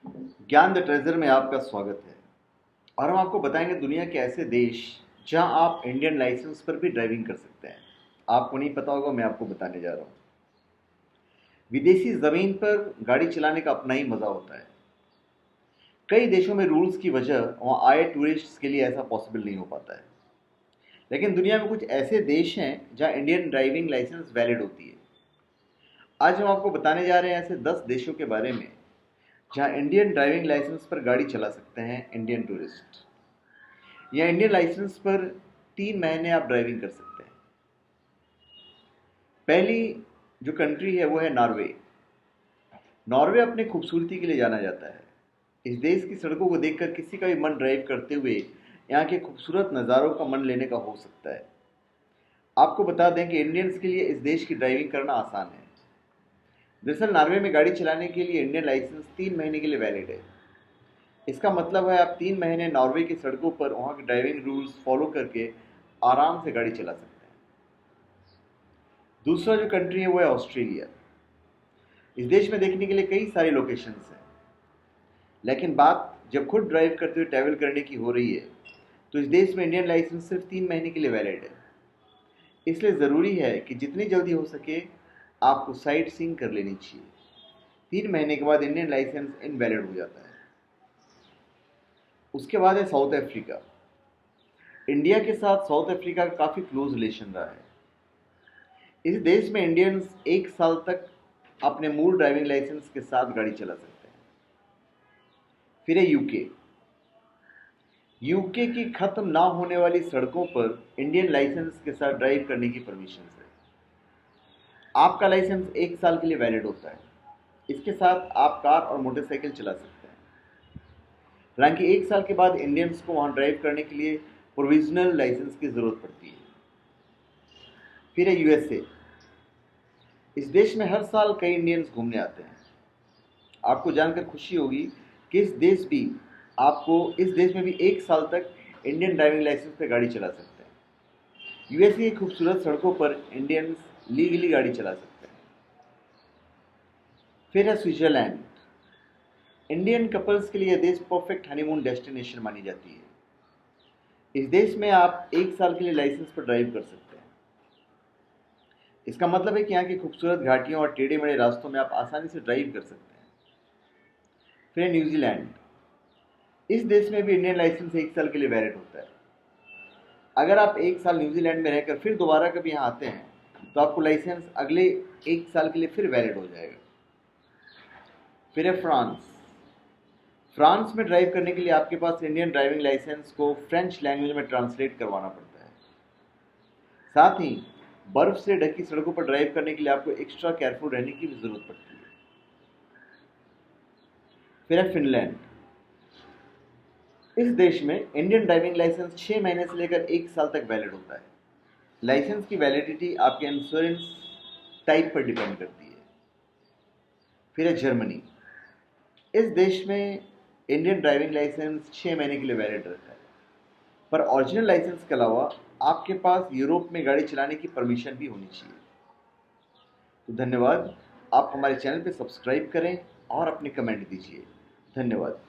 ज्ञान the treasure में आपका स्वागत है। और हम आपको बताएंगे दुनिया के ऐसे देश जहां आप इंडियन लाइसेंस पर भी ड्राइविंग कर सकते हैं। आपको नहीं पता होगा, मैं आपको बताने जा रहा हूं। विदेशी जमीन पर गाड़ी चलाने का अपना ही मजा होता है। कई देशों में रूल्स की वजह वहां आए टूरिस्ट्स के लिए ऐसा पॉसिबल नहीं हो पाता है। लेकिन दुनिया में कुछ ऐसे देश हैं जहां इंडियन ड्राइविंग लाइसेंस वैलिड होती है। आज हम आपको बताने जा रहे हैं ऐसे 10 देशों के बारे में जहां इंडियन ड्राइविंग लाइसेंस पर गाड़ी चला सकते हैं इंडियन टूरिस्ट, या इंडियन लाइसेंस पर 3 महीने आप ड्राइविंग कर सकते हैं। पहली जो कंट्री है वो है नॉर्वे। नॉर्वे अपनी खूबसूरती के लिए जाना जाता है। इस देश की सड़कों को देखकर किसी का भी मन ड्राइव करते हुए यहाँ के खूबसूरत नज़ारों का मन लेने का हो सकता है। आपको बता दें कि इंडियंस के लिए इस देश की ड्राइविंग करना आसान है। दरअसल नॉर्वे में गाड़ी चलाने के लिए इंडियन लाइसेंस 3 महीने के लिए वैलिड है। इसका मतलब है आप 3 महीने नॉर्वे की सड़कों पर वहाँ के ड्राइविंग रूल्स फॉलो करके आराम से गाड़ी चला सकते हैं। दूसरा जो कंट्री है वो है ऑस्ट्रेलिया। इस देश में देखने के लिए कई सारी लोकेशंस हैं, लेकिन बात जब खुद ड्राइव करते हुए ट्रैवल करने की हो रही है तो इस देश में इंडियन लाइसेंस सिर्फ 3 महीने के लिए वैलिड है। इसलिए ज़रूरी है कि जितनी जल्दी हो सके आपको साइट सीइंग कर लेनी चाहिए। 3 महीने के बाद इंडियन लाइसेंस इनवैलिड हो जाता है। उसके बाद है साउथ अफ्रीका। इंडिया के साथ साउथ अफ्रीका का काफ़ी क्लोज रिलेशन रहा है। इस देश में इंडियंस 1 साल तक अपने मूल ड्राइविंग लाइसेंस के साथ गाड़ी चला सकते हैं। फिर है यूके। यूके की खत्म ना होने वाली सड़कों पर इंडियन लाइसेंस के साथ ड्राइव करने की परमिशन है। आपका लाइसेंस 1 साल के लिए वैलिड होता है। इसके साथ आप कार और मोटरसाइकिल चला सकते हैं। हालांकि 1 साल के बाद इंडियंस को वहां ड्राइव करने के लिए प्रोविजनल लाइसेंस की जरूरत पड़ती है। फिर है यूएसए। इस देश में हर साल कई इंडियंस घूमने आते हैं। आपको जानकर खुशी होगी कि इस देश में भी 1 साल तक इंडियन ड्राइविंग लाइसेंस पे गाड़ी चला सकते हैं। यूएसए की खूबसूरत सड़कों पर इंडियंस लीगली गाड़ी चला सकते हैं। फिर है स्विट्जरलैंड। इंडियन कपल्स के लिए यह देश परफेक्ट हनीमून डेस्टिनेशन मानी जाती है। इस देश में आप 1 साल के लिए लाइसेंस पर ड्राइव कर सकते हैं। इसका मतलब है कि यहाँ की खूबसूरत घाटियों और टेढ़े मेढ़े रास्तों में आप आसानी से ड्राइव कर सकते हैं। फिर है न्यूजीलैंड। इस देश में भी इंडियन लाइसेंस 1 साल के लिए वैलिड होता है। अगर आप 1 साल न्यूजीलैंड में रहकर फिर दोबारा कभी यहाँ आते हैं तो आपको लाइसेंस अगले 1 साल के लिए फिर वैलिड हो जाएगा। फिर है फ्रांस। फ्रांस में ड्राइव करने के लिए आपके पास इंडियन ड्राइविंग लाइसेंस को फ्रेंच लैंग्वेज में ट्रांसलेट करवाना पड़ता है। साथ ही बर्फ से ढकी सड़कों पर ड्राइव करने के लिए आपको एक्स्ट्रा केयरफुल रहने की भी जरूरत पड़ती है। फिर है फिनलैंड। इस देश में इंडियन ड्राइविंग लाइसेंस 6 महीने से लेकर 1 साल तक वैलिड होता है। लाइसेंस की वैलिडिटी आपके इंश्योरेंस टाइप पर डिपेंड करती है। फिर है जर्मनी। इस देश में इंडियन ड्राइविंग लाइसेंस 6 महीने के लिए वैलिड रहता है, पर ओरिजिनल लाइसेंस के अलावा आपके पास यूरोप में गाड़ी चलाने की परमिशन भी होनी चाहिए। तो धन्यवाद। आप हमारे चैनल पे सब्सक्राइब करें और अपने कमेंट दीजिए। धन्यवाद।